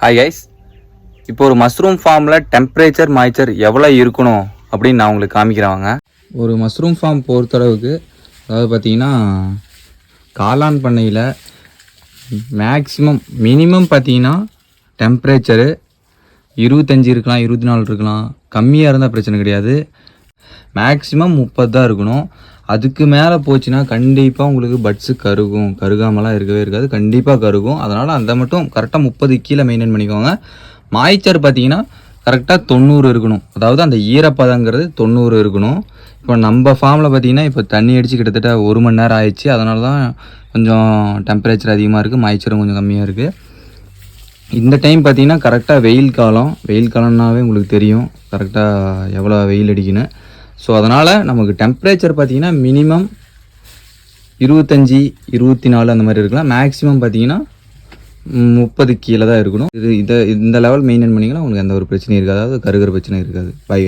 Hi guys, இப்போ ஒரு mushroom ஃபார்மில் டெம்பரேச்சர் மாய்ச்சர் எவ்வளோ இருக்கணும் அப்படின்னு நான் உங்களுக்கு காமிக்கிறேன். ஒரு மஷ்ரூம் ஃபார்ம் பொறுத்தளவுக்கு அதாவது பார்த்திங்கன்னா காளான் பண்ணையில் மினிமம் பார்த்திங்கன்னா டெம்பரேச்சரு 25 இருக்கலாம், 24 இருக்கலாம். கம்மியாக இருந்தால் பிரச்சனை கிடையாது. மேக்ஸிமம் 30 தான் இருக்கணும். அதுக்கு மேலே போச்சுன்னா கண்டிப்பாக உங்களுக்கு பட்ஸு கருகாமலாம் இருக்கவே இருக்காது, கண்டிப்பாக கருகும். அதனால் அந்த மட்டும் கரெக்டாக 30 கீழே மெயின்டைன் பண்ணிக்கோங்க. மாய்ச்சர் பார்த்தீங்கன்னா கரெக்டாக 90 இருக்கணும். அதாவது அந்த ஈரப்பதங்கிறது 90 இருக்கணும். இப்போ நம்ம ஃபார்மில் பார்த்தீங்கன்னா இப்போ தண்ணி அடித்து கிட்டத்தட்ட 1 மணி நேரம் ஆயிடுச்சு. அதனால தான் கொஞ்சம் டெம்பரேச்சர் அதிகமாக இருக்குது, மாய்ச்சரும் கொஞ்சம் கம்மியாக இருக்குது. இந்த டைம் பார்த்தீங்கன்னா கரெக்டாக வெயில் காலம்னாவே உங்களுக்கு தெரியும் கரெக்டாக எவ்வளோ வெயில் அடிக்குன்னு. ஸோ அதனால் நமக்கு டெம்பரேச்சர் பார்த்திங்கன்னா மினிமம் 25, 24 அந்த மாதிரி இருக்கலாம். மேக்ஸிமம் பார்த்திங்கன்னா 30 கீழே தான் இருக்கணும். இந்த லெவல் மெயின்டைன் பண்ணிங்கன்னா உங்களுக்கு எந்த ஒரு பிரச்சனையும் இருக்காது, அதாவது கருகிற பிரச்சனை இருக்காது. பை.